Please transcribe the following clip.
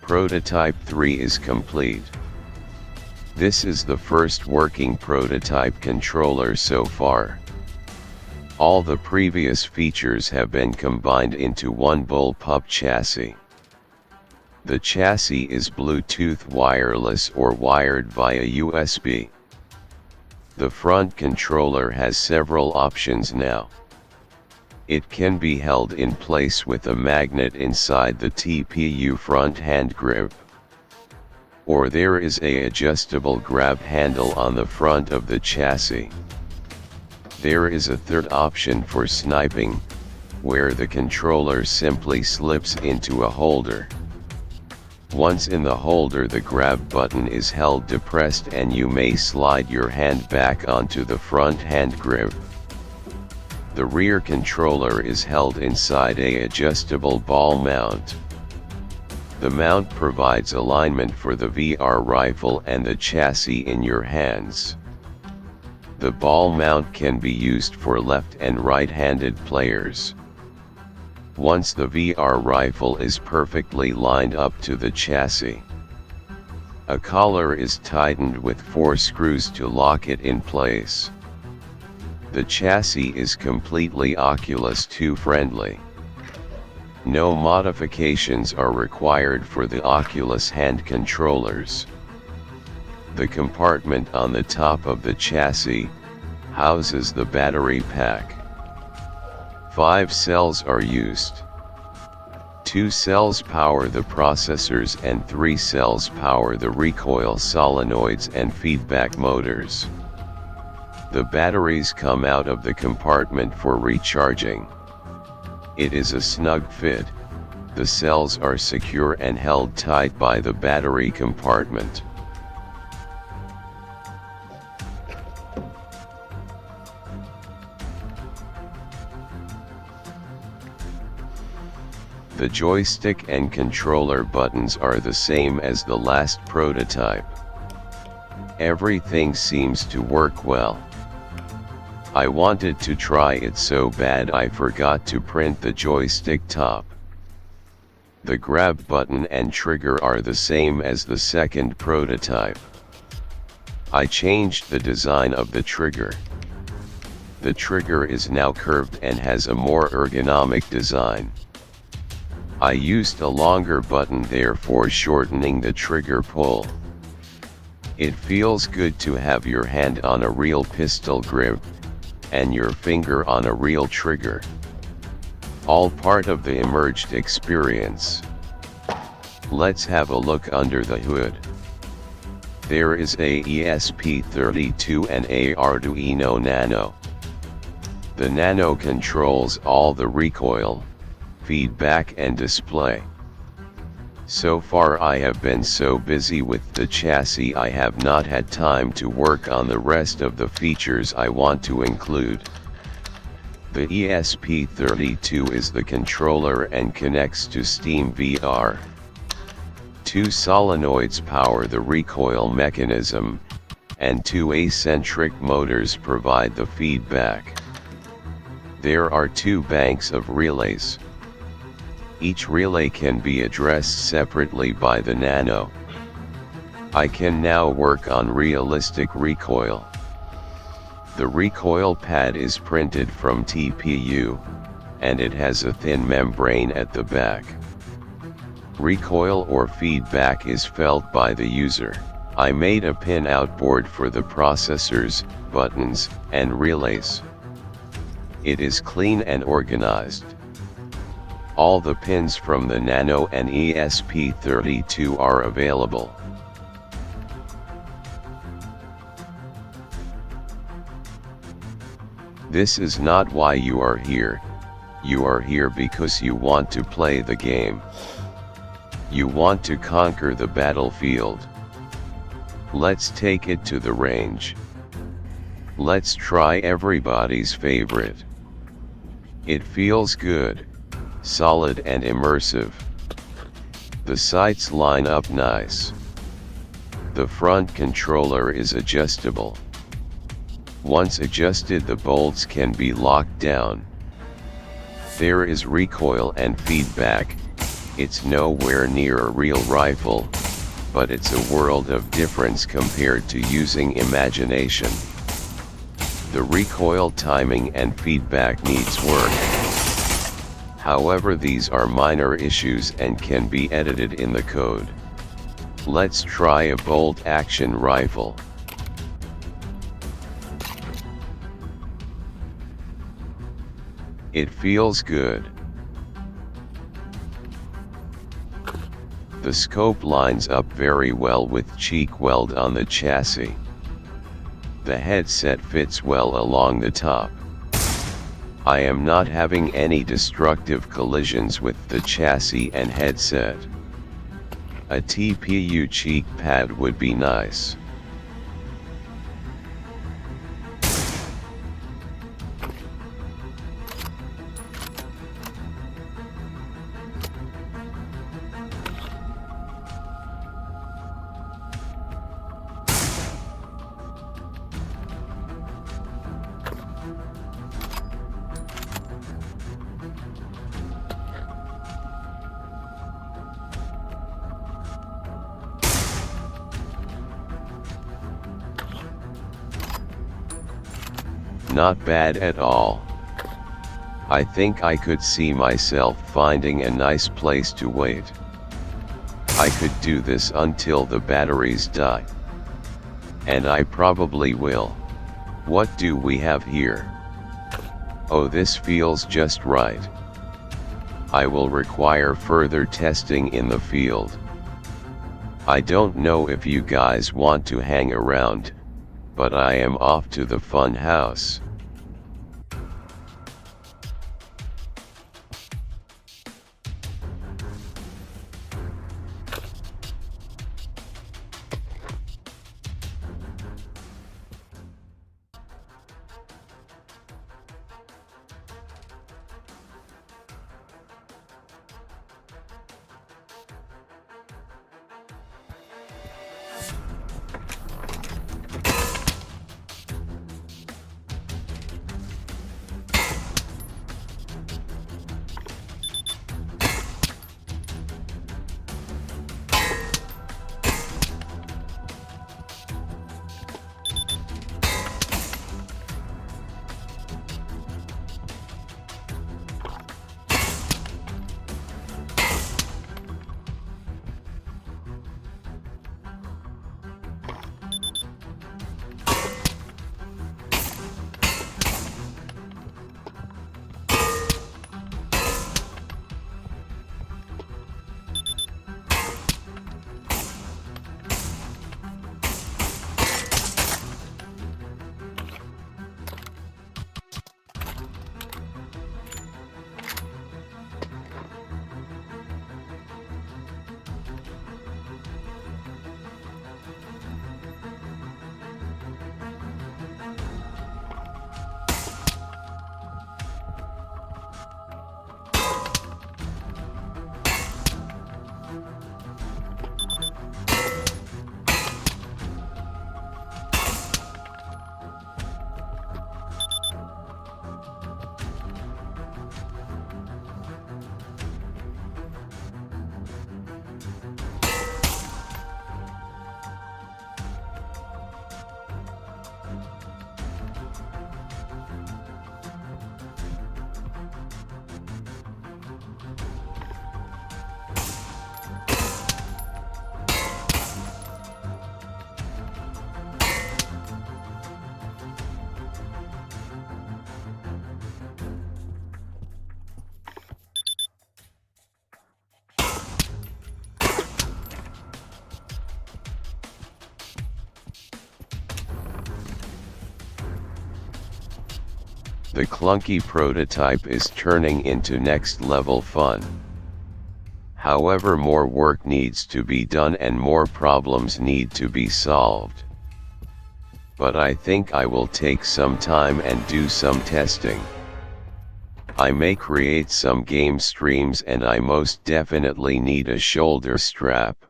Prototype 3 is complete. This is the first working prototype controller so far. All the previous features have been combined into one bullpup chassis. The chassis is Bluetooth wireless or wired via USB. The front controller has several options now. It can be held in place with a magnet inside the TPU front hand grip. Or there is a adjustable grab handle on the front of the chassis. There is a third option for sniping, where the controller simply slips into a holder. Once in the holder, the grab button is held depressed and you may slide your hand back onto the front hand grip. The rear controller is held inside a adjustable ball mount. The mount provides alignment for the VR rifle and the chassis in your hands. The ball mount can be used for left and right-handed players. Once the VR rifle is perfectly lined up to the chassis, a collar is tightened with 4 screws to lock it in place. The chassis is completely Oculus 2 friendly. No modifications are required for the Oculus hand controllers. The compartment on the top of the chassis houses the battery pack. 5 cells are used. 2 cells power the processors and 3 cells power the recoil solenoids and feedback motors. The batteries come out of the compartment for recharging. It is a snug fit. The cells are secure and held tight by the battery compartment. The joystick and controller buttons are the same as the last prototype. Everything seems to work well. I wanted to try it so bad I forgot to print the joystick top. The grab button and trigger are the same as the second prototype. I changed the design of the trigger. The trigger is now curved and has a more ergonomic design. I used a longer button, therefore shortening the trigger pull. It feels good to have your hand on a real pistol grip, and your finger on a real trigger. All part of the immersed experience. Let's have a look under the hood. There is a ESP32 and a Arduino Nano. The Nano controls all the recoil, feedback and display. So far I have been so busy with the chassis I have not had time to work on the rest of the features I want to include. The ESP32 is the controller and connects to Steam VR. 2 solenoids power the recoil mechanism, and 2 eccentric motors provide the feedback. There are 2 banks of relays. Each relay can be addressed separately by the Nano. I can now work on realistic recoil. The recoil pad is printed from TPU, and it has a thin membrane at the back. Recoil or feedback is felt by the user. I made a pin-out board for the processors, buttons, and relays. It is clean and organized. All the pins from the Nano and ESP32 are available. This is not why you are here. You are here because you want to play the game. You want to conquer the battlefield. Let's take it to the range. Let's try everybody's favorite. It feels good, solid and immersive. The sights line up nice. The front controller is adjustable. Once adjusted, the bolts can be locked down. There is recoil and feedback, It's nowhere near a real rifle, but it's a world of difference compared to using imagination. The recoil timing and feedback needs work. However, these are minor issues and can be edited in the code. Let's try a bolt action rifle. It feels good. The scope lines up very well with cheek weld on the chassis. The headset fits well along the top. I am not having any destructive collisions with the chassis and headset. A TPU cheek pad would be nice. Not bad at all. I think I could see myself finding a nice place to wait. I could do this until the batteries die. And I probably will. What do we have here? Oh, this feels just right. I will require further testing in the field. I don't know if you guys want to hang around, but I am off to the fun house. The clunky prototype is turning into next level fun. However, more work needs to be done and more problems need to be solved. But I think I will take some time and do some testing. I may create some game streams and I most definitely need a shoulder strap.